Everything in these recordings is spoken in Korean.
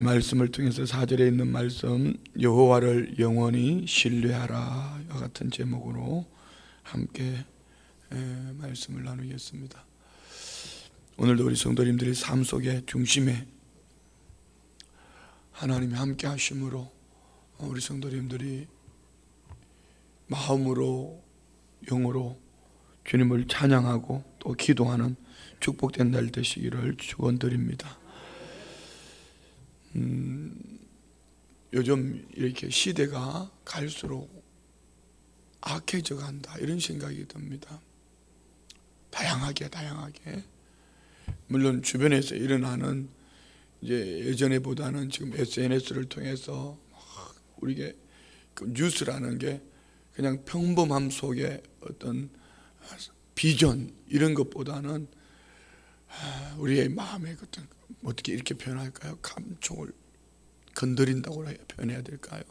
말씀을 통해서 4절에 있는 말씀, 여호와를 영원히 신뢰하라 와 같은 제목으로 함께 말씀을 나누겠습니다. 오늘도 우리 성도님들의 삶 속의 중심에 하나님이 함께 하심으로 우리 성도님들이 마음으로 영으로 주님을 찬양하고 또 기도하는 축복된 날 되시기를 축원드립니다. 요즘 이렇게 시대가 갈수록 악해져 간다 이런 생각이 듭니다. 다양하게 물론 주변에서 일어나는 이제 예전에보다는 지금 SNS를 통해서 우리가 그 뉴스라는 게 그냥 평범함 속에 어떤 비전 이런 것보다는 우리의 마음의 어떤 어떻게 이렇게 표현할까요? 감촉을 건드린다고 표현해야 될까요?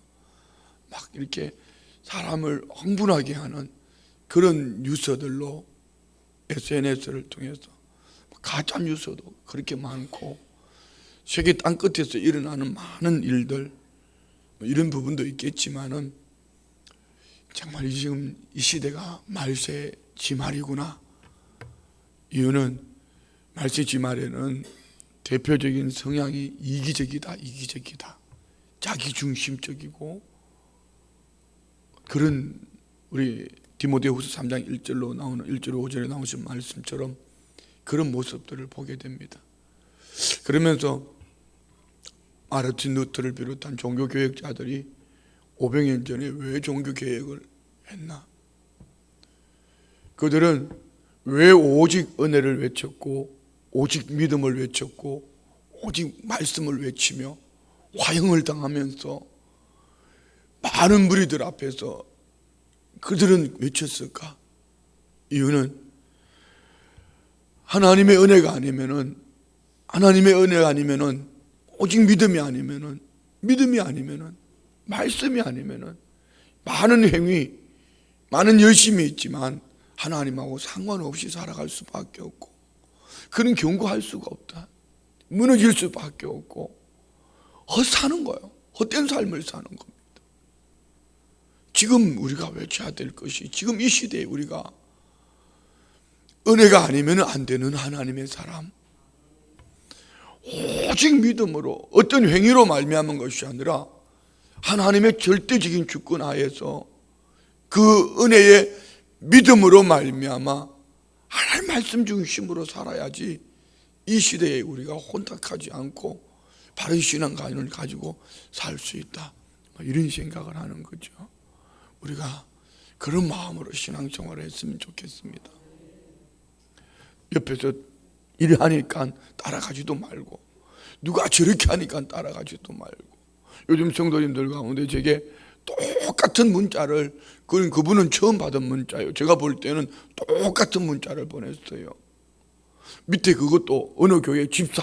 막 이렇게 사람을 흥분하게 하는 그런 뉴스들로 SNS를 통해서 가짜 뉴스도 그렇게 많고 세계 땅끝에서 일어나는 많은 일들 이런 부분도 있겠지만은 정말 지금 이 시대가 말세 지말이구나. 이유는 말세 지말에는 대표적인 성향이 이기적이다. 자기중심적이고 그런 우리 디모데후서 3장 1절로 나오는 1절 5절에 나오신 말씀처럼 그런 모습들을 보게 됩니다. 그러면서 마르틴 루터를 비롯한 종교개혁자들이 500년 전에 왜 종교개혁을 했나? 그들은 왜 오직 은혜를 외쳤고 오직 믿음을 외쳤고 오직 말씀을 외치며 화형을 당하면서 많은 무리들 앞에서 그들은 외쳤을까? 이유는 하나님의 은혜가 아니면은 오직 믿음이 아니면은 말씀이 아니면은 많은 행위, 많은 열심이 있지만 하나님하고 상관없이 살아갈 수밖에 없고 그는 경고할 수가 없다. 무너질 수밖에 없고 헛사는 거예요. 헛된 삶을 사는 겁니다. 지금 우리가 외쳐야 될 것이 지금 이 시대에 우리가 은혜가 아니면 안 되는 하나님의 사람, 오직 믿음으로 어떤 행위로 말미암은 것이 아니라 하나님의 절대적인 주권 하에서 그 은혜의 믿음으로 말미암아 하나님 말씀 중심으로 살아야지 이 시대에 우리가 혼탁하지 않고 바른 신앙관을 가지고 살 수 있다. 이런 생각을 하는 거죠. 우리가 그런 마음으로 신앙생활을 했으면 좋겠습니다. 옆에서 이래 하니까 따라가지도 말고 누가 저렇게 하니까 따라가지도 말고 요즘 성도님들 가운데 제게 똑같은 문자를 그분은 처음 받은 문자예요. 제가 볼 때는 똑같은 문자를 보냈어요. 밑에 그것도 어느 교회 집사,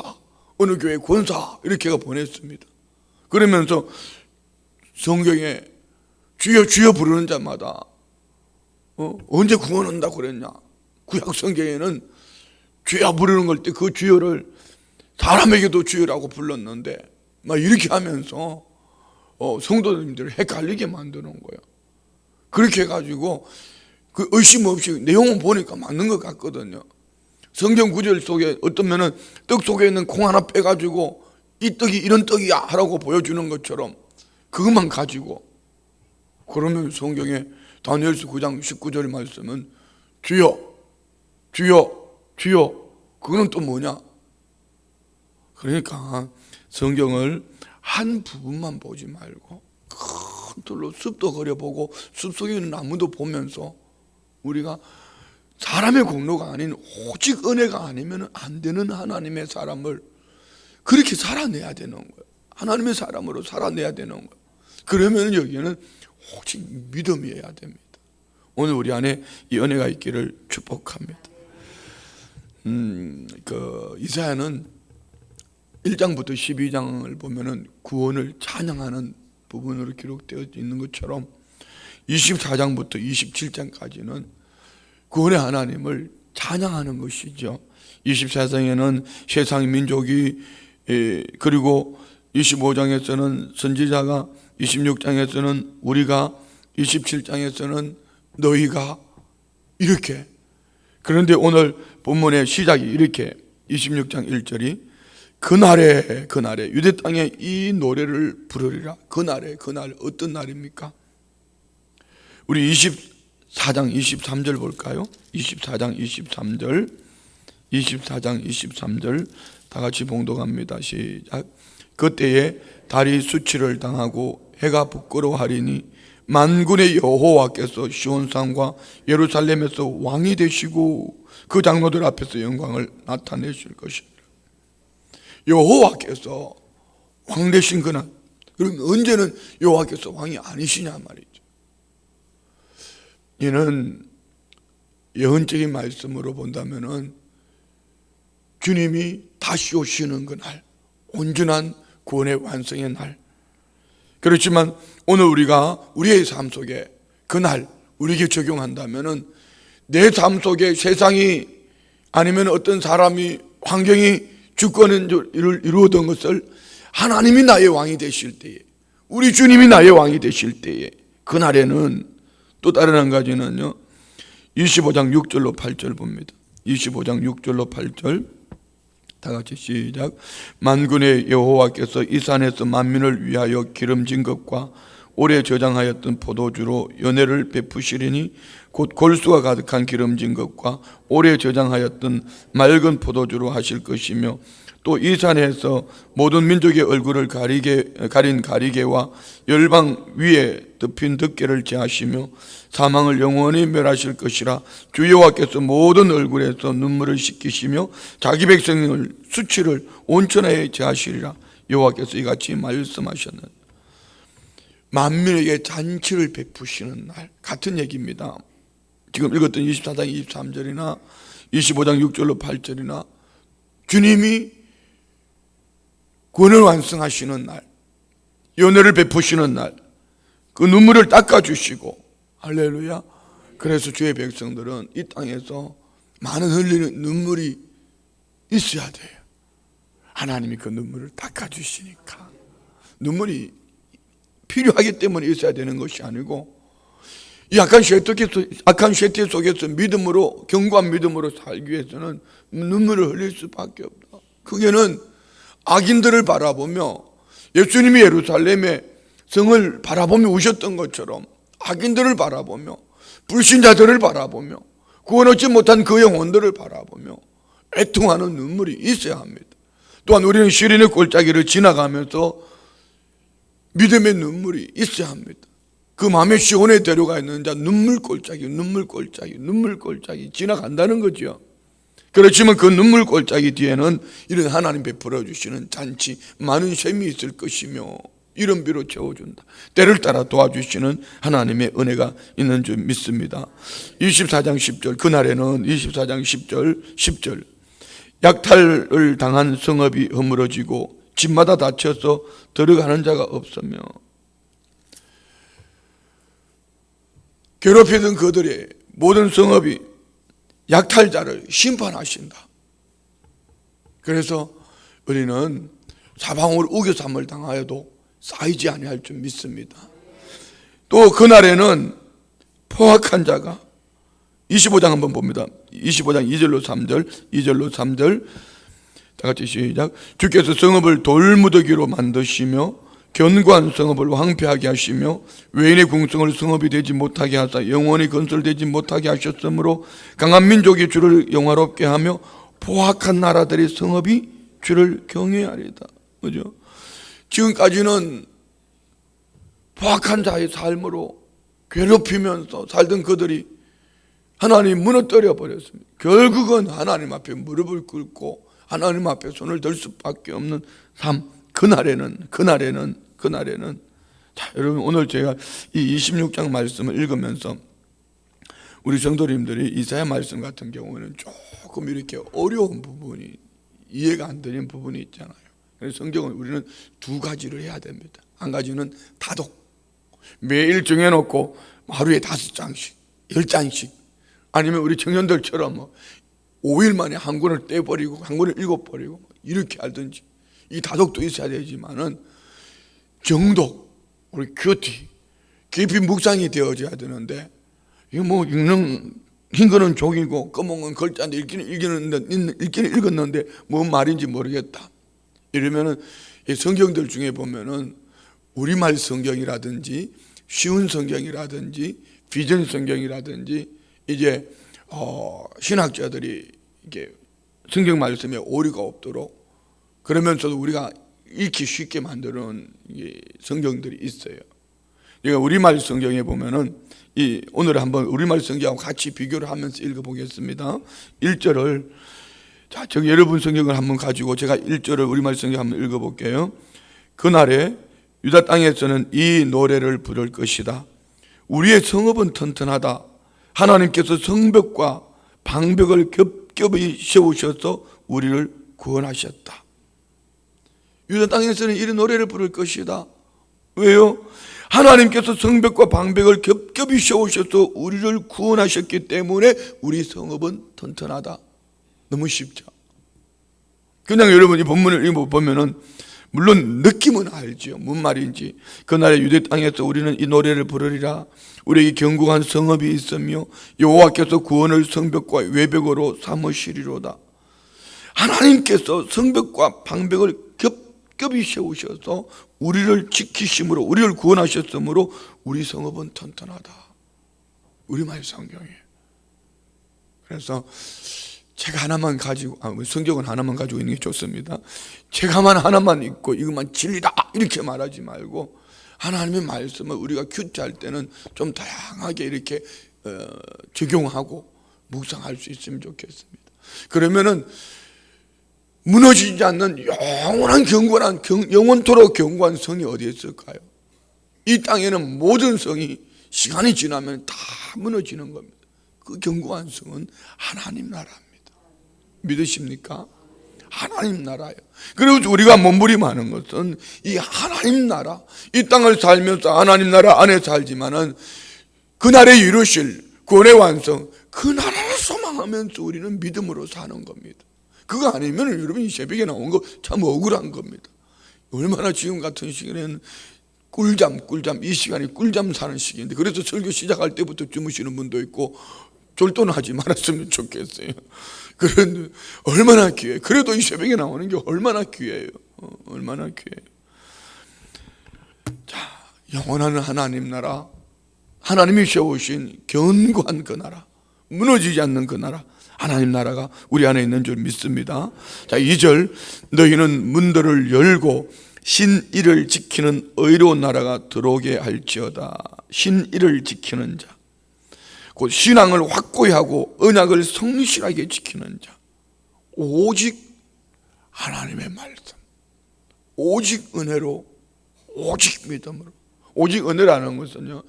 어느 교회 권사 이렇게 보냈습니다. 그러면서 성경에 주여 주여 부르는 자마다 언제 구원한다고 그랬냐? 구약 성경에는 주여 부르는 걸 때 그 주여를 사람에게도 주여라고 불렀는데 막 이렇게 하면서 성도님들을 헷갈리게 만드는 거예요. 그렇게 해가지고 그 의심 없이 내용은 보니까 맞는 것 같거든요. 성경 구절 속에 어떤 면은 떡 속에 있는 콩 하나 빼가지고 이 떡이 이런 떡이야 하라고 보여주는 것처럼 그것만 가지고 그러면 성경에 다니엘서 9장 19절 말씀은 주여 그거는 또 뭐냐? 그러니까 성경을 한 부분만 보지 말고 큰 틀로 숲도 그려보고 숲속에 있는 나무도 보면서 우리가 사람의 공로가 아닌 오직 은혜가 아니면 안 되는 하나님의 사람을 그렇게 살아내야 되는 거예요. 하나님의 사람으로 살아내야 되는 거예요. 그러면 여기에는 오직 믿음이어야 됩니다. 오늘 우리 안에 이 은혜가 있기를 축복합니다. 이사야는 1장부터 12장을 보면은 구원을 찬양하는 부분으로 기록되어 있는 것처럼 24장부터 27장까지는 구원의 하나님을 찬양하는 것이죠. 24장에는 세상 민족이 그리고 25장에서는 선지자가, 26장에서는 우리가, 27장에서는 너희가, 이렇게. 그런데 오늘 본문의 시작이 이렇게 26장 1절이 그날에 유대 땅에 이 노래를 부르리라. 그날에, 그날 어떤 날입니까? 우리 24장 23절 볼까요? 24장 23절 다 같이 봉독합니다. 시작. 그때에 달이 수치를 당하고 해가 부끄러워하리니 만군의 여호와께서 시온산과 예루살렘에서 왕이 되시고 그 장로들 앞에서 영광을 나타내실 것이라. 여호와께서 왕 되신 그날, 그럼 언제는 여호와께서 왕이 아니시냐 말이죠. 이는 예언적인 말씀으로 본다면은 주님이 다시 오시는 그날, 온전한 구원의 완성의 날. 그렇지만 오늘 우리가 우리의 삶 속에 그날 우리에게 적용한다면은 내 삶 속에 세상이 아니면 어떤 사람이 환경이 주권을 이루었던 것을 하나님이 나의 왕이 되실 때에, 우리 주님이 나의 왕이 되실 때에, 그날에는 또 다른 한 가지는요, 25장 6절로 8절 봅니다. 25장 6절로 8절 다 같이 시작. 만군의 여호와께서 이 산에서 만민을 위하여 기름진 것과 오래 저장하였던 포도주로 연회를 베푸시리니 곧 골수가 가득한 기름진 것과 오래 저장하였던 맑은 포도주로 하실 것이며 또 이 산에서 모든 민족의 얼굴을 가린 가리개와 열방 위에 덮인 덮개를 제하시며 사망을 영원히 멸하실 것이라. 주 여호와께서 모든 얼굴에서 눈물을 씻기시며 자기 백성을 수치를 온천하에 제하시리라. 여호와께서 이같이 말씀하셨는 만민에게 잔치를 베푸시는 날, 같은 얘기입니다. 지금 읽었던 24장 23절이나 25장 6절로 8절이나 주님이 구원을 완성하시는 날, 연회를 베푸시는 날, 그 눈물을 닦아주시고, 할렐루야. 그래서 주의 백성들은 이 땅에서 많은 흘리는 눈물이 있어야 돼요. 하나님이 그 눈물을 닦아주시니까. 눈물이 필요하기 때문에 있어야 되는 것이 아니고, 이 악한 쇠퇴 속에서 믿음으로, 견고한 믿음으로 살기 위해서는 눈물을 흘릴 수밖에 없다. 그게는 악인들을 바라보며 예수님이 예루살렘의 성을 바라보며 우셨던 것처럼 악인들을 바라보며 불신자들을 바라보며 구원 얻지 못한 그 영혼들을 바라보며 애통하는 눈물이 있어야 합니다. 또한 우리는 시린의 골짜기를 지나가면서 믿음의 눈물이 있어야 합니다. 그 마음의 시온에 데려가 있는 자 눈물 골짜기 지나간다는 거죠. 그렇지만 그 눈물 골짜기 뒤에는 이런 하나님 베풀어 주시는 잔치, 많은 셈이 있을 것이며 이런 비로 채워준다. 때를 따라 도와주시는 하나님의 은혜가 있는 줄 믿습니다. 24장 10절, 그날에는 24장 10절 약탈을 당한 성읍이 허물어지고 집마다 닫혀서 들어가는 자가 없으며 괴롭히던 그들의 모든 성읍이 약탈자를 심판하신다. 그래서 우리는 사방으로 우겨쌈을 당하여도 쌓이지 아니할 줄 믿습니다. 또 그날에는 포악한 자가 25장 한번 봅니다. 25장 2절로 3절 다 같이 시작. 주께서 성읍을 돌무더기로 만드시며 견고한 성읍을 황폐하게 하시며 외인의 궁성을 성읍이 되지 못하게 하사 영원히 건설되지 못하게 하셨으므로 강한 민족이 주를 영화롭게 하며 포악한 나라들의 성읍이 주를 경외하리다. 그죠? 지금까지는 포악한 자의 삶으로 괴롭히면서 살던 그들이 하나님 무너뜨려 버렸습니다. 결국은 하나님 앞에 무릎을 꿇고 하나님 앞에 손을 들 수밖에 없는 삶. 그날에는 자, 여러분 오늘 제가 이 26장 말씀을 읽으면서 우리 성도님들이 이사야 말씀 같은 경우는 조금 이렇게 어려운 부분이 이해가 안 되는 부분이 있잖아요. 그래서 성경은 우리는 두 가지를 해야 됩니다. 한 가지는 다독, 매일 정해놓고 하루에 5장씩 10장씩 아니면 우리 청년들처럼 5일 만에 한 권을 떼버리고 한 권을 읽어버리고 이렇게 하든지, 이 다독도 있어야 되지만은 정독, 우리 큐티, 깊이 묵상이 되어져야 되는데, 이거 뭐 읽는 흰 거는 종이고 검은 건 글자인데 읽기는 읽었는데 뭔 말인지 모르겠다. 이러면은 이 성경들 중에 보면은 우리말 성경이라든지 쉬운 성경이라든지 비전 성경이라든지 이제 신학자들이 이게 성경 말씀에 오류가 없도록 그러면서도 우리가 읽기 쉽게 만드는 성경들이 있어요. 그러니까 우리말 성경에 보면은 오늘 한번 우리말 성경하고 같이 비교를 하면서 읽어보겠습니다. 1절을 자, 저기 여러분 성경을 한번 가지고 제가 1절을 우리말 성경 한번 읽어볼게요. 그날에 유다 땅에서는 이 노래를 부를 것이다. 우리의 성읍은 튼튼하다. 하나님께서 성벽과 방벽을 겹겹이 세우셔서 우리를 구원하셨다. 유다 땅에서는 이 노래를 부를 것이다. 왜요? 하나님께서 성벽과 방벽을 겹겹이 세우셔서 우리를 구원하셨기 때문에 우리 성읍은 튼튼하다. 너무 쉽죠. 그냥 여러분이 본문을 읽어보면은 물론 느낌은 알죠. 뭔 말인지. 그날의 유대 땅에서 우리는 이 노래를 부르리라. 우리에게 견고한 성읍이 있으며 여호와께서 구원을 성벽과 외벽으로 삼으시리로다. 하나님께서 성벽과 방벽을 겹겹이 세우셔서 우리를 지키심으로 우리를 구원하셨으므로 우리 성읍은 튼튼하다. 우리말 성경이에요. 그래서 책 하나만 가지고 성경은 하나만 가지고 있는 게 좋습니다. 책만 하나만 읽고 이것만 진리다 이렇게 말하지 말고 하나님의 말씀을 우리가 큐티할 때는 좀 다양하게 이렇게 적용하고 묵상할 수 있으면 좋겠습니다. 그러면은 무너지지 않는 영원한 영원토록 견고한 성이 어디에 있을까요? 이 땅에는 모든 성이 시간이 지나면 다 무너지는 겁니다. 그 견고한 성은 하나님 나라입니다. 믿으십니까? 하나님 나라예요. 그리고 우리가 몸부림하는 것은 이 하나님 나라, 이 땅을 살면서 하나님 나라 안에 살지만은 그날에 이루실 구원의 완성, 그 나라를 소망하면서 우리는 믿음으로 사는 겁니다. 그거 아니면 여러분 이 새벽에 나온 거 참 억울한 겁니다. 얼마나 지금 같은 시간에는 꿀잠 이 시간이 꿀잠 사는 시기인데 그래서 설교 시작할 때부터 주무시는 분도 있고 졸도는 하지 말았으면 좋겠어요. 그런데 얼마나 귀해요. 그래도 이 새벽에 나오는 게 얼마나 귀해요. 얼마나 귀해요. 자, 영원한 하나님 나라, 하나님이 세우신 견고한 그 나라, 무너지지 않는 그 나라, 하나님 나라가 우리 안에 있는 줄 믿습니다. 자, 2절 너희는 문들을 열고 신의를 지키는 의로운 나라가 들어오게 할지어다. 신의를 지키는 자, 곧 신앙을 확고히 하고 언약을 성실하게 지키는 자, 오직 하나님의 말씀, 오직 은혜로, 오직 믿음으로. 오직 은혜라는 것은요,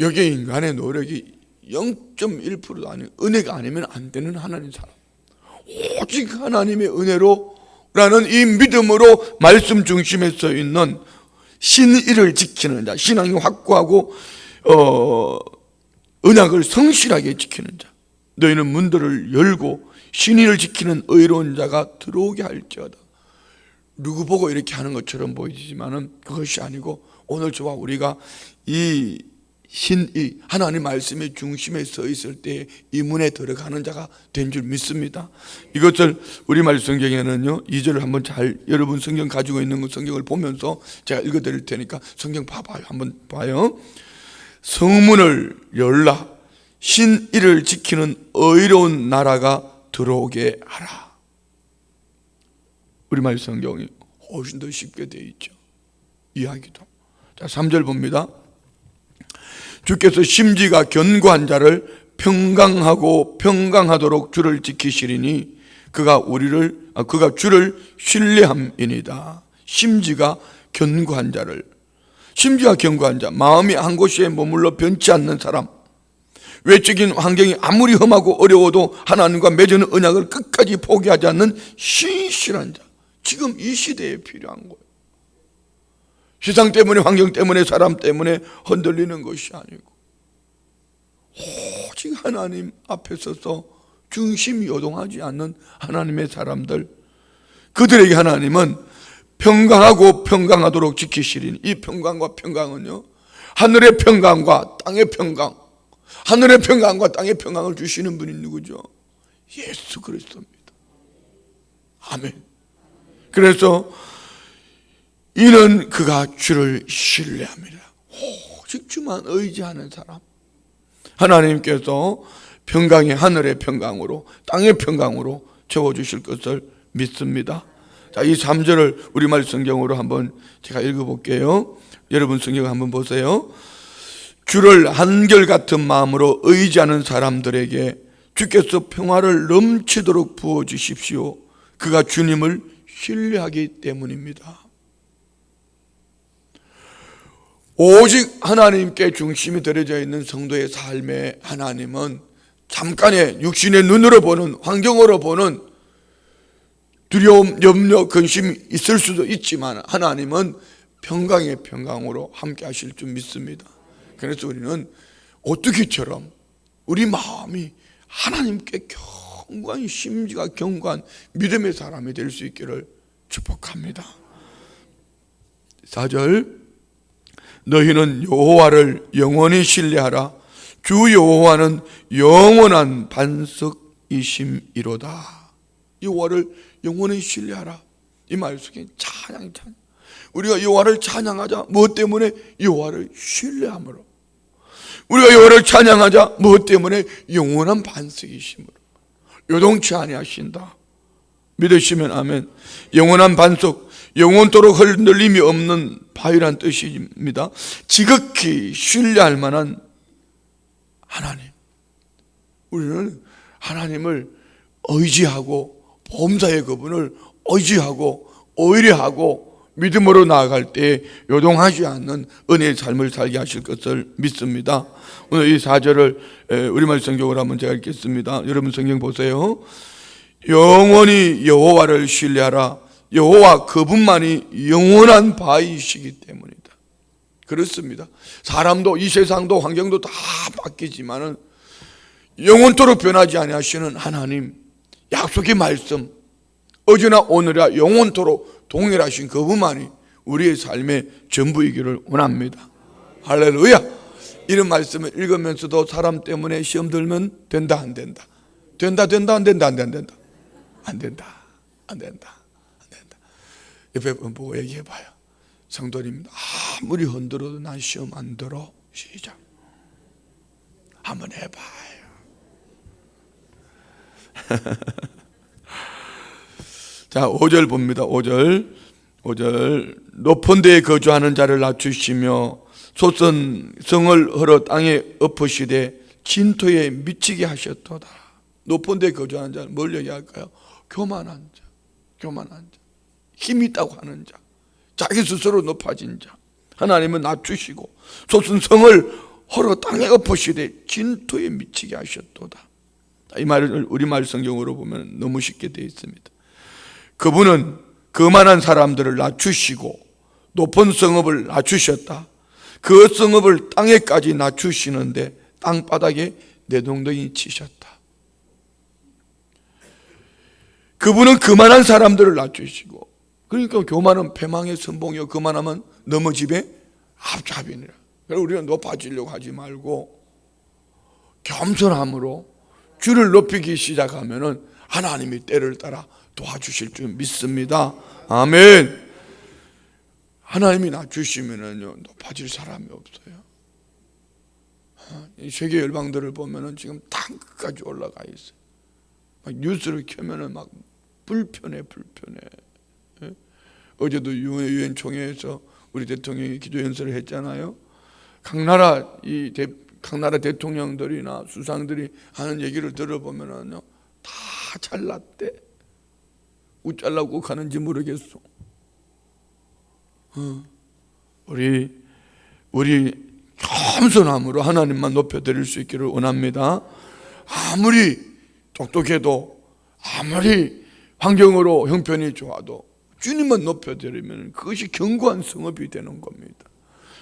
여기 인간의 노력이 0.1%도 아니고 은혜가 아니면 안 되는 하나님 사람, 오직 하나님의 은혜로 라는 이 믿음으로 말씀 중심에 서 있는 신의를 지키는 자, 신앙이 확고하고 언약을 성실하게 지키는 자, 너희는 문들을 열고 신의를 지키는 의로운 자가 들어오게 할지어다. 누구 보고 이렇게 하는 것처럼 보이지만은 그것이 아니고 오늘 저와 우리가 이 신의 하나님 말씀의 중심에 서 있을 때 이 문에 들어가는 자가 된 줄 믿습니다. 이것을 우리말 성경에는요 2절을 한번 잘 여러분 성경 가지고 있는 그 성경을 보면서 제가 읽어드릴 테니까 성경 봐봐요. 한번 봐요. 성문을 열라. 신의를 지키는 의로운 나라가 들어오게 하라. 우리말 성경이 훨씬 더 쉽게 되어 있죠. 이야기도. 자, 3절 봅니다. 주께서 심지가 견고한 자를 평강하고 평강하도록 주를 지키시리니 그가 주를 신뢰함이니이다. 심지가 견고한 자를, 심지가 견고한 자, 마음이 한 곳에 머물러 변치 않는 사람, 외적인 환경이 아무리 험하고 어려워도 하나님과 맺은 언약을 끝까지 포기하지 않는 신실한 자, 지금 이 시대에 필요한 거예요. 세상 때문에, 환경 때문에, 사람 때문에 흔들리는 것이 아니고 오직 하나님 앞에 서서 중심이 요동하지 않는 하나님의 사람들, 그들에게 하나님은 평강하고 평강하도록 지키시리니, 이 평강과 평강은요, 하늘의 평강과 땅의 평강, 하늘의 평강과 땅의 평강을 주시는 분이 누구죠? 예수 그리스도입니다. 아멘. 그래서 이는 그가 주를 신뢰합니다. 오직 주만 의지하는 사람, 하나님께서 평강의 하늘의 평강으로 땅의 평강으로 채워주실 것을 믿습니다. 자, 이 3절을 우리말 성경으로 한번 제가 읽어볼게요. 여러분 성경 한번 보세요. 주를 한결같은 마음으로 의지하는 사람들에게 주께서 평화를 넘치도록 부어주십시오. 그가 주님을 신뢰하기 때문입니다. 오직 하나님께 중심이 들어져 있는 성도의 삶에 하나님은 잠깐의 육신의 눈으로 보는, 환경으로 보는 두려움, 염려, 근심이 있을 수도 있지만 하나님은 평강의 평강으로 함께 하실 줄 믿습니다. 그래서 우리는 오뚜기처럼 우리 마음이 하나님께 견고한, 심지가 견고한 믿음의 사람이 될 수 있기를 축복합니다. 4절, 너희는 여호와를 영원히 신뢰하라. 주 여호와는 영원한 반석이심이로다. 여호와를 영원히 신뢰하라. 이 말 속에 찬양. 우리가 여호와를 찬양하자. 무엇 때문에? 여호와를 신뢰함으로. 우리가 여호와를 찬양하자. 무엇 때문에? 영원한 반석이심으로. 요동치 아니하신다. 믿으시면 아멘. 영원한 반석, 영원토록 흔들림이 없는 바위란 뜻입니다. 지극히 신뢰할 만한 하나님. 우리는 하나님을 의지하고 범사의 그분을 의지하고 의뢰하고 믿음으로 나아갈 때 요동하지 않는 은혜의 삶을 살게 하실 것을 믿습니다. 오늘 이 4절을 우리말 성경으로 한번 제가 읽겠습니다. 여러분 성경 보세요. 영원히 여호와를 신뢰하라. 여호와 그분만이 영원한 바이시기 때문이다. 그렇습니다. 사람도 이 세상도 환경도 다 바뀌지만은 영원토록 변하지 아니하시는 하나님, 약속의 말씀, 어제나 오늘이나 영원토록 동일하신 그분만이 우리의 삶의 전부이기를 원합니다. 할렐루야. 이런 말씀을 읽으면서도 사람 때문에 시험 들면 된다 안 된다, 된다 안 된다 안 된다, 안 된다. 옆에 보고 얘기해봐요. 성도님, 아무리 흔들어도 난 시험 안 들어. 시작. 한번 해봐요. 자, 5절 봅니다. 5절 높은 데에 거주하는 자를 낮추시며 솟은 성을 헐어 땅에 엎으시되 진토에 미치게 하셨도다. 높은 데에 거주하는 자는 뭘 얘기할까요? 교만한 자, 힘이 있다고 하는 자, 자기 스스로 높아진 자. 하나님은 낮추시고 솟은 성을 헐어 땅에 엎으시되 진토에 미치게 하셨도다. 이 말을 우리말 성경으로 보면 너무 쉽게 되어 있습니다. 그분은 그만한 사람들을 낮추시고 높은 성읍을 낮추셨다. 그 성읍을 땅에까지 낮추시는데 땅바닥에 내동댕이 치셨다. 그분은 그만한 사람들을 낮추시고, 그러니까 교만은 패망의 선봉이요 그만하면 넘어집에 앞잡이니라. 그래서 우리는 높아지려고 하지 말고 겸손함으로 주를 높이기 시작하면은 하나님이 때를 따라 도와주실 줄 믿습니다. 아멘. 하나님이 낮추시면은요 높아질 사람이 없어요. 이 세계 열방들을 보면은 지금 땅 끝까지 올라가 있어요. 막 뉴스를 켜면은 막 불편해. 어제도 유엔 총회에서 우리 대통령이 기도 연설을 했잖아요. 각 나라 대통령들이나 수상들이 하는 얘기를 들어보면은요 다 잘났대. 우짤라고 가는지 모르겠어. 우리 겸손함으로 하나님만 높여드릴 수 있기를 원합니다. 아무리 똑똑해도 아무리 환경으로 형편이 좋아도 주님만 높여드리면 그것이 견고한 성읍이 되는 겁니다.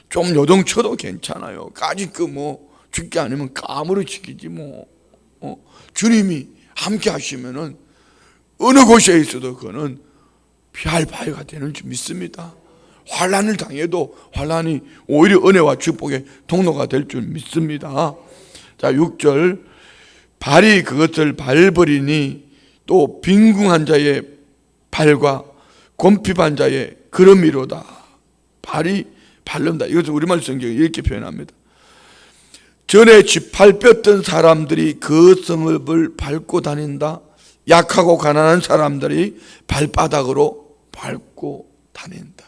좀 요동쳐도 괜찮아요. 까짓 죽지 않으면 까무러치기지 주님이 함께 하시면은 어느 곳에 있어도 그는 피할 바위가 되는 줄 믿습니다. 환난을 당해도 환난이 오히려 은혜와 축복의 통로가 될 줄 믿습니다. 자, 6절, 발이 그것을 밟으리니 또 빈궁한 자의 발과 곰핍한 자의 걸음이로다. 발이 밟는다. 이것을 우리말 성경이 이렇게 표현합니다. 전에 짓밟혔던 사람들이 그 성읍을 밟고 다닌다. 약하고 가난한 사람들이 발바닥으로 밟고 다닌다.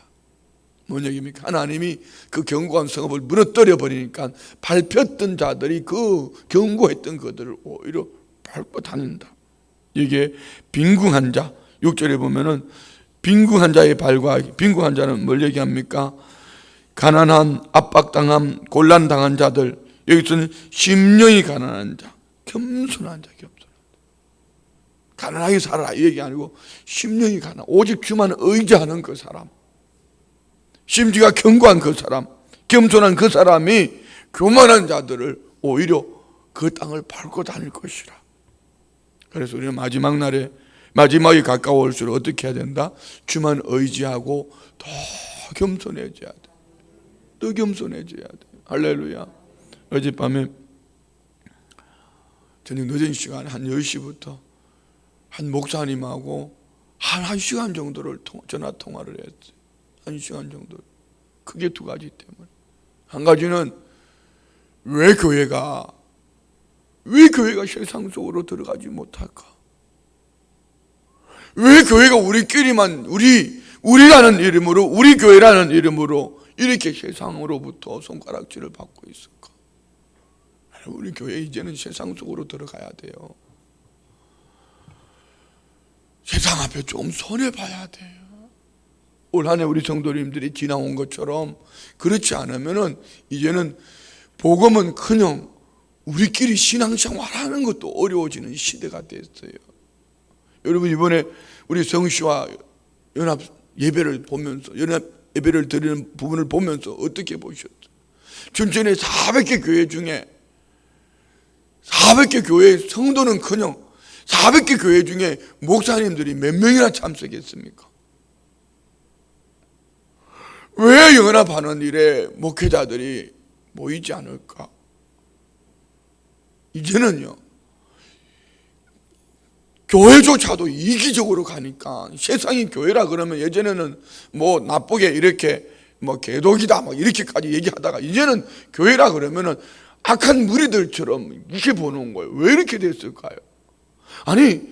뭔 얘기입니까? 하나님이 그 견고한 성읍을 무너뜨려 버리니까 밟혔던 자들이 그 견고했던 그들을 오히려 밟고 다닌다. 이게 빈궁한 자. 6절에 보면은 빈궁한 자의 발과, 빈궁한 자는 뭘 얘기합니까? 가난한, 압박당함, 곤란당한 자들. 여기서는 심령이 가난한 자, 겸손한 자, 겸손한 자. 가난하게 살아라 이 얘기 아니고 심령이 가난, 오직 주만 의지하는 그 사람, 심지가 견고한 그 사람, 겸손한 그 사람이 교만한 자들을 오히려 그 땅을 밟고 다닐 것이라. 그래서 우리는 마지막 날에, 마지막이 가까워올수록 어떻게 해야 된다? 주만 의지하고 더 겸손해져야 돼. 더 겸손해져야 돼. 할렐루야. 어젯밤에 저녁 늦은 시간에 한 10시부터 한 목사님하고 한 1시간 정도를 전화 통화를 했어요. 1시간 정도. 크게 두 가지 때문에. 한 가지는 왜 교회가 세상 속으로 들어가지 못할까? 왜 교회가 우리끼리만 우리라는 이름으로, 우리 교회라는 이름으로 이렇게 세상으로부터 손가락질을 받고 있을까? 우리 교회 이제는 세상 속으로 들어가야 돼요. 세상 앞에 좀 손해봐야 돼요. 올 한 해 우리 성도님들이 지나온 것처럼 그렇지 않으면은 이제는 복음은 그냥 우리끼리 신앙생활하는 것도 어려워지는 시대가 됐어요. 여러분, 이번에 우리 성시와 연합 예배를 보면서, 연합 예배를 드리는 부분을 보면서 어떻게 보셨어요? 전전에 400개 교회 중에 400개 교회 성도는 그냥 400개 교회 중에 목사님들이 몇 명이나 참석했습니까? 왜 연합하는 일에 목회자들이 모이지 않을까? 이제는요, 교회조차도 이기적으로 가니까, 세상이 교회라 그러면 예전에는 뭐 나쁘게 이렇게 뭐 개독이다 뭐 이렇게까지 얘기하다가 이제는 교회라 그러면은 악한 무리들처럼 이렇게 보는 거예요. 왜 이렇게 됐을까요? 아니,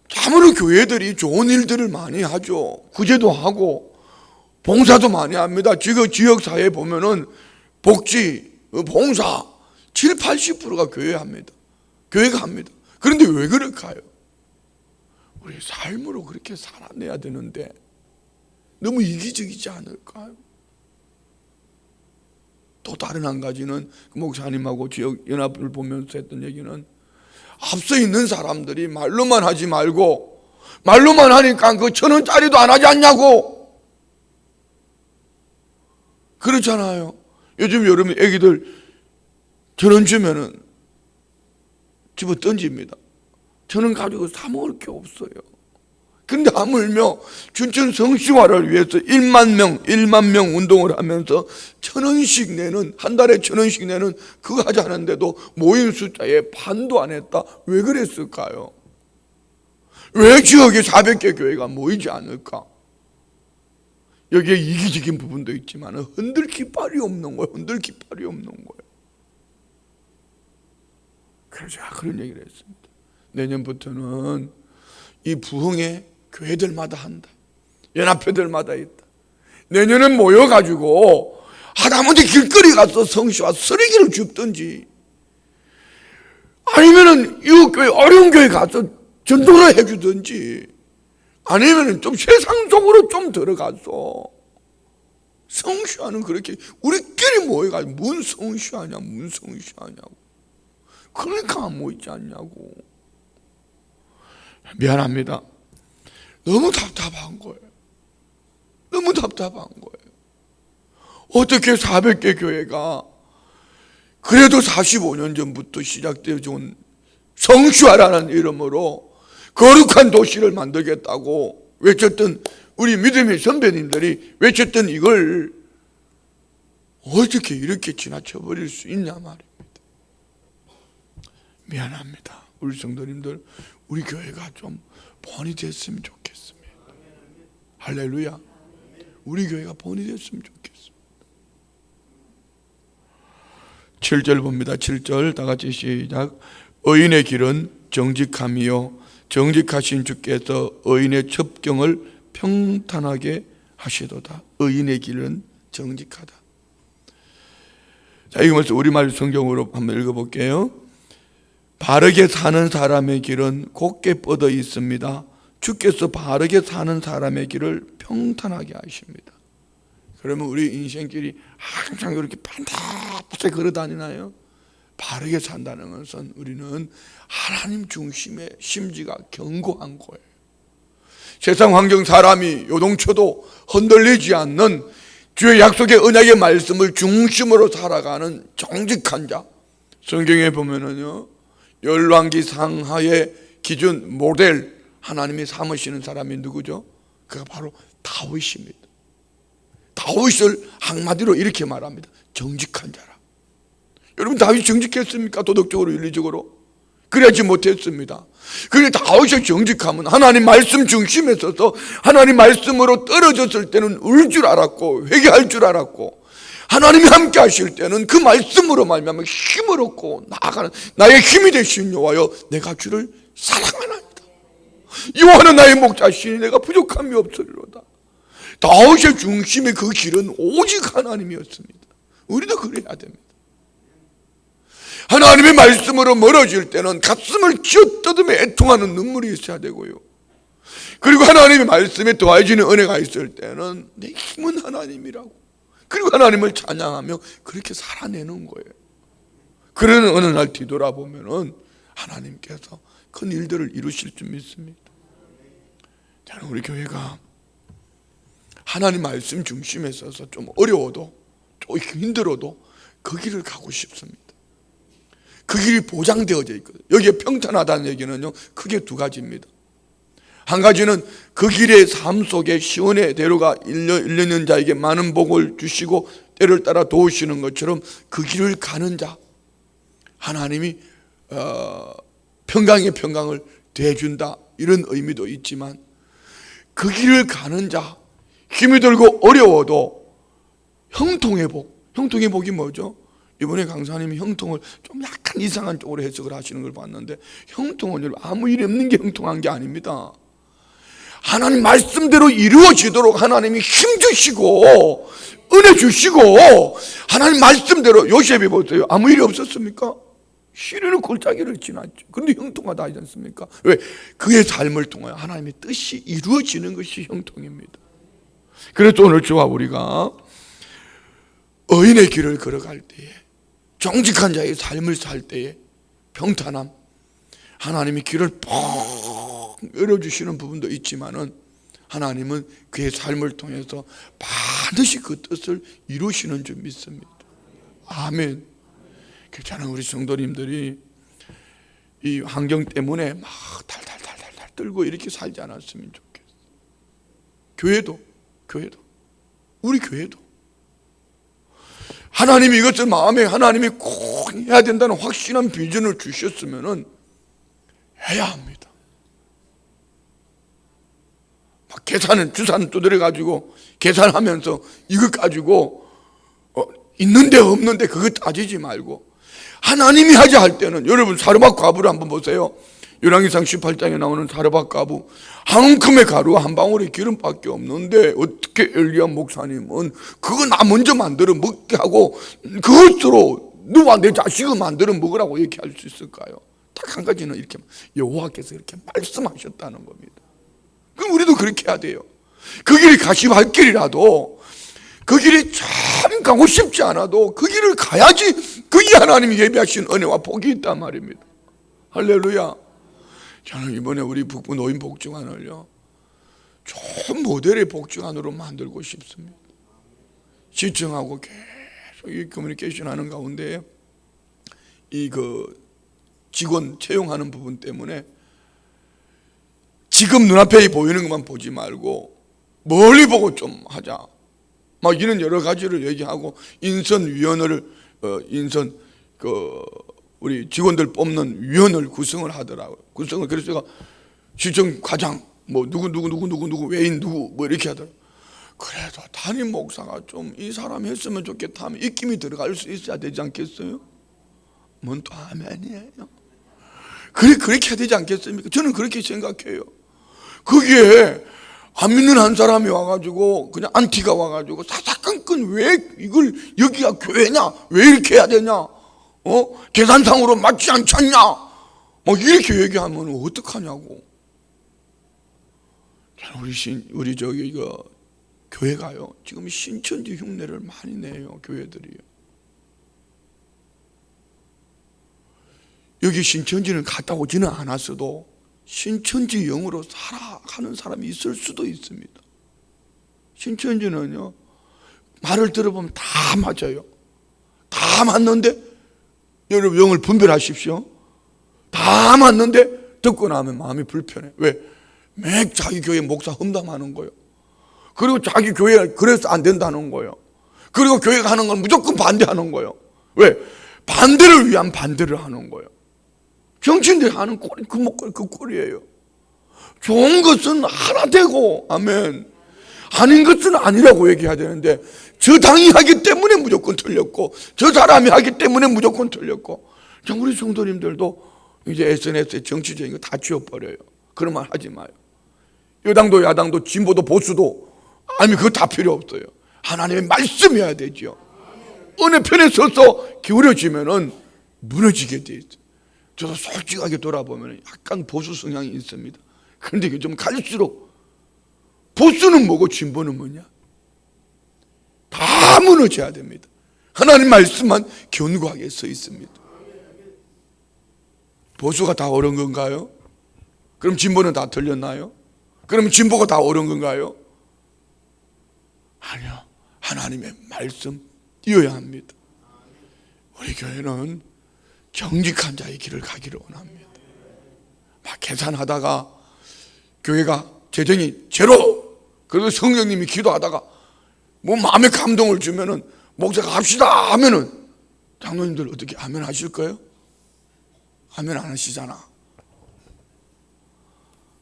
참으로 교회들이 좋은 일들을 많이 하죠. 구제도 하고 봉사도 많이 합니다. 지금 지역사회에 보면은 복지, 봉사 7, 80%가 교회가 합니다. 그런데 왜 그럴까요? 우리 삶으로 그렇게 살아내야 되는데 너무 이기적이지 않을까요? 또 다른 한 가지는 목사님하고 지역 연합을 보면서 했던 얘기는, 앞서 있는 사람들이 말로만 하지 말고 말로만 하니까 그 1,000원짜리도 안 하지 않냐고. 그렇잖아요. 요즘 여러분 애기들 1,000원 주면은 집어 던집니다. 1,000원 가지고 사 먹을 게 없어요. 근데 하물며 춘천 성시화를 위해서 1만 명 운동을 하면서 1,000원씩 내는, 한 달에 1,000원씩 내는 그거 하지 않았는데도 모인 숫자의 반도 안 했다. 왜 그랬을까요? 왜 지역에 400개 교회가 모이지 않을까? 여기에 이기적인 부분도 있지만 흔들 깃발이 없는 거예요. 그래서 제가 그런 얘기를 했습니다. 내년부터는 이 부흥에 교회들마다 한다. 연합회들마다 있다. 내년은 모여가지고 하다못해 길거리 가서 성시와 쓰레기를 줍든지, 아니면은 이웃교회, 어려운 교회 가서 전도를 해주든지, 아니면은 좀 세상 속으로 좀 들어가서 성시하는, 그렇게 우리끼리 모여가지고 무슨 성시하냐고. 그러니까 안 모이지 않냐고. 미안합니다. 너무 답답한 거예요. 어떻게 400개 교회가 그래도 45년 전부터 시작되어 온 성슈화라는 이름으로 거룩한 도시를 만들겠다고 외쳤던 우리 믿음의 선배님들이 외쳤던 이걸 어떻게 이렇게 지나쳐버릴 수 있냐 말입니다. 미안합니다. 우리 성도님들, 우리 교회가 좀 본이 됐으면 좋겠습니다. 할렐루야. 우리 교회가 본이 됐으면 좋겠습니다. 7절 봅니다. 7절 다 같이 시작. 의인의 길은 정직함이요 정직하신 주께서 의인의 첩경을 평탄하게 하시도다. 의인의 길은 정직하다. 자, 이것을 우리말 성경으로 한번 읽어볼게요. 바르게 사는 사람의 길은 곧게 뻗어 있습니다. 주께서 바르게 사는 사람의 길을 평탄하게 하십니다. 그러면 우리 인생길이 항상 이렇게 반듯하게 걸어 다니나요? 바르게 산다는 것은 우리는 하나님 중심의 심지가 견고한 거예요. 세상 환경 사람이 요동쳐도 흔들리지 않는 주의 약속의 언약의 말씀을 중심으로 살아가는 정직한 자. 성경에 보면은요, 열왕기 상하의 기준 모델 하나님이 삼으시는 사람이 누구죠? 그가 바로 다윗입니다. 다윗을 한마디로 이렇게 말합니다. 정직한 자라. 여러분, 다윗이 정직했습니까? 도덕적으로, 윤리적으로? 그러지 못했습니다. 그런데 다윗의 정직함은 하나님 말씀 중심에 서서 하나님 말씀으로 떨어졌을 때는 울 줄 알았고 회개할 줄 알았고, 하나님이 함께 하실 때는 그 말씀으로 말미암아 힘을 얻고 나아가는 나의 힘이 되신 여호와여 내가 주를 사랑하나이다. 여호와는 나의 목자시니 내가 부족함이 없으리로다. 다윗의 중심의 그 길은 오직 하나님이었습니다. 우리도 그래야 됩니다. 하나님의 말씀으로 멀어질 때는 가슴을 쥐어뜯으며 애통하는 눈물이 있어야 되고요. 그리고 하나님의 말씀에 더해지는 은혜가 있을 때는 내 힘은 하나님이라고, 그리고 하나님을 찬양하며 그렇게 살아내는 거예요. 그러는 어느 날 뒤돌아보면은 하나님께서 큰 일들을 이루실 줄 믿습니다. 저는 우리 교회가 하나님 말씀 중심에 서서 좀 어려워도 좀 힘들어도 그 길을 가고 싶습니다. 그 길이 보장되어져 있거든요. 여기에 평탄하다는 얘기는요, 크게 두 가지입니다. 한 가지는 그 길의 삶 속에 시온의 대로가 일리는 자에게 많은 복을 주시고 때를 따라 도우시는 것처럼 그 길을 가는 자, 하나님이 평강의 평강을 대해준다, 이런 의미도 있지만, 그 길을 가는 자, 힘이 들고 어려워도 형통의 복. 형통의 복이 뭐죠? 이번에 강사님이 형통을 좀 약간 이상한 쪽으로 해석을 하시는 걸 봤는데, 형통은 아무 일 없는 게 형통한 게 아닙니다. 하나님 말씀대로 이루어지도록 하나님이 힘 주시고 은혜 주시고, 하나님 말씀대로, 요셉이 보세요. 아무 일이 없었습니까? 시련의 골짜기를 지났죠. 그런데 형통하다 하지 않습니까? 왜? 그의 삶을 통하여 하나님의 뜻이 이루어지는 것이 형통입니다. 그래서 오늘 저와 우리가 의인의 길을 걸어갈 때에, 정직한 자의 삶을 살 때에 평탄함, 하나님이 길을 퍽 열어주시는 부분도 있지만은 하나님은 그의 삶을 통해서 반드시 그 뜻을 이루시는 줄 믿습니다. 아멘. 저는 우리 성도님들이 이 환경 때문에 막 달달달달달 떨고 이렇게 살지 않았으면 좋겠어요. 교회도 우리 교회도 하나님이 이것을 마음에, 하나님이 꼭 해야 된다는 확신한 비전을 주셨으면은 해야 합니다. 막 주산 두드려 가지고 계산하면서 이것 가지고 있는데 없는데 그거 따지지 말고, 하나님이 하자 할 때는, 여러분 사르밧 과부를 한번 보세요. 열왕기상 18장에 나오는 사르밧 과부, 한 움큼의 가루와 한 방울의 기름밖에 없는데 어떻게 엘리야 목사님은 그거 나 먼저 만들어 먹게 하고 그것으로 너와 내 자식을 만들어 먹으라고 얘기할 수 있을까요? 딱 한 가지는 이렇게 여호와께서 이렇게 말씀하셨다는 겁니다. 그럼 우리도 그렇게 해야 돼요. 그 길이 가시밭길이라도, 그 길이 참 가고 싶지 않아도 그 길을 가야지 그게 하나님이 예비하신 은혜와 복이 있단 말입니다. 할렐루야. 저는 이번에 우리 북부 노인 복지관을요, 좋은 모델의 복지관으로 만들고 싶습니다. 시청하고 계속 이 커뮤니케이션 하는 가운데 직원 채용하는 부분 때문에 지금 눈앞에 보이는 것만 보지 말고 멀리 보고 좀 하자. 막 이런 여러 가지를 얘기하고 인선위원회를 우리 직원들 뽑는 위원을 구성을 하더라고요. 그래서 제가 시청 과장 뭐 누구 외인 누구 뭐 이렇게 하더라고요. 그래도 담임 목사가 좀 이 사람 했으면 좋겠다 하면 입김이 들어갈 수 있어야 되지 않겠어요? 뭔 또 아멘이에요. 그렇게 해야 되지 않겠습니까? 저는 그렇게 생각해요. 거기에 안 믿는 한 사람이 와가지고 그냥 안티가 와가지고 사사건건 왜 이걸 여기가 교회냐? 왜 이렇게 해야 되냐? 계산상으로 맞지 않잖냐? 뭐 이렇게 얘기하면 어떡하냐고. 우리 저기 이거 교회가요 지금 신천지 흉내를 많이 내요. 교회들이요. 여기 신천지는 갔다 오지는 않았어도 신천지 영으로 살아가는 사람이 있을 수도 있습니다. 신천지는요 말을 들어보면 다 맞아요. 다 맞는데 여러분 영을 분별하십시오. 다 맞는데 듣고 나면 마음이 불편해. 왜? 매 자기 교회 목사 험담하는 거예요. 그리고 자기 교회가 그래서 안 된다는 거예요. 그리고 교회가 하는 건 무조건 반대하는 거예요. 왜? 반대를 위한 반대를 하는 거예요. 정치인들이 하는 꼴이 그 꼴이에요. 좋은 것은 하나 되고 아멘. 아닌 것은 아니라고 얘기해야 되는데 저 당이 하기 때문에 무조건 틀렸고 저 사람이 하기 때문에 무조건 틀렸고. 우리 성도님들도 이제 SNS에 정치적인 거 다 지워버려요. 그런 말 하지 마요. 여당도 야당도 진보도 보수도 아니면 그거 다 필요 없어요. 하나님의 말씀이어야 되죠. 어느 편에 서서 기울여지면은 무너지게 돼 있어요. 저도 솔직하게 돌아보면 약간 보수 성향이 있습니다. 그런데 이게 좀 갈수록 보수는 뭐고 진보는 뭐냐? 다 무너져야 됩니다. 하나님 말씀만 견고하게 서 있습니다. 보수가 다 옳은 건가요? 그럼 진보는 다 틀렸나요? 그럼 진보가 다 옳은 건가요? 아니요. 하나님의 말씀이어야 합니다. 우리 교회는 정직한 자의 길을 가기를 원합니다. 막 계산하다가 교회가 재정이 제로, 그리고 성령님이 기도하다가 뭐 마음의 감동을 주면은 목사가 합시다 하면은 장로님들 어떻게 아멘 하실 거예요? 아멘 안 하시잖아.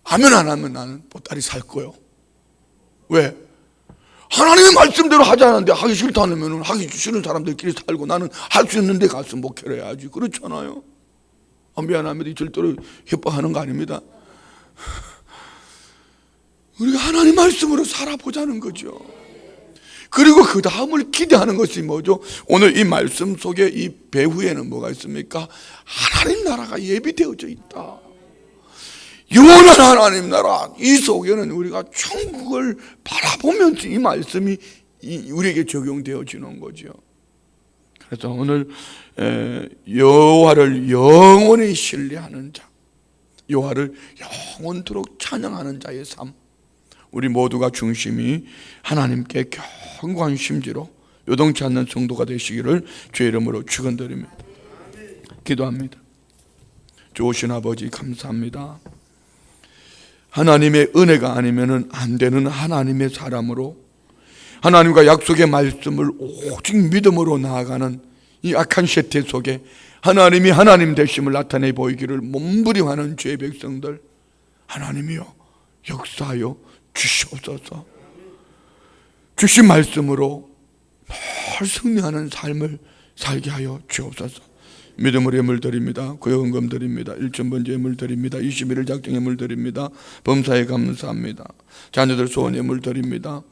아멘 안 하면 나는 보따리 살 거예요. 왜? 하나님의 말씀대로 하지 않았는데 하기 싫다면 하기 싫은 사람들끼리 살고 나는 할 수 있는 데 가서 목회를 해야지. 그렇잖아요. 미안합니다. 절대로 협박하는 거 아닙니다. 우리가 하나님 말씀으로 살아보자는 거죠. 그리고 그 다음을 기대하는 것이 뭐죠? 오늘 이 말씀 속에 이 배후에는 뭐가 있습니까? 하나님 나라가 예비되어져 있다. 영원한 하나님 나라, 이 속에는 우리가 천국을 바라보면서 이 말씀이 우리에게 적용되어지는 거죠. 그래서 오늘 여호와를 영원히 신뢰하는 자, 여호와를 영원토록 찬양하는 자의 삶, 우리 모두가 중심이 하나님께 견고한 심지로 요동치 않는 성도가 되시기를 주의 이름으로 축원드립니다. 기도합니다. 좋으신 아버지 감사합니다. 하나님의 은혜가 아니면 안 되는 하나님의 사람으로 하나님과 약속의 말씀을 오직 믿음으로 나아가는 이 악한 세태 속에 하나님이 하나님 되심을 나타내 보이기를 몸부림하는 죄의 백성들, 하나님이여 역사하여 주시옵소서. 주신 말씀으로 늘 승리하는 삶을 살게 하여 주옵소서. 믿음으로 예물 드립니다. 구역헌금 드립니다. 1,000번째 예물 드립니다. 21일 작정 예물 드립니다. 범사에 감사합니다. 자녀들 소원 예물 드립니다.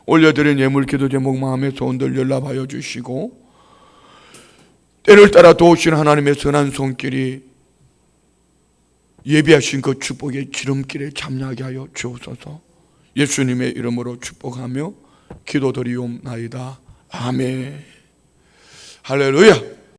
올려드린 예물 기도 제목 마음의 소원들 연락하여 주시고 때를 따라 도우시는 하나님의 선한 손길이 예비하신 그 축복의 지름길에 참여하게 하여 주옵소서. 예수님의 이름으로 축복하며 기도드리옵나이다. 아멘. 할렐루야.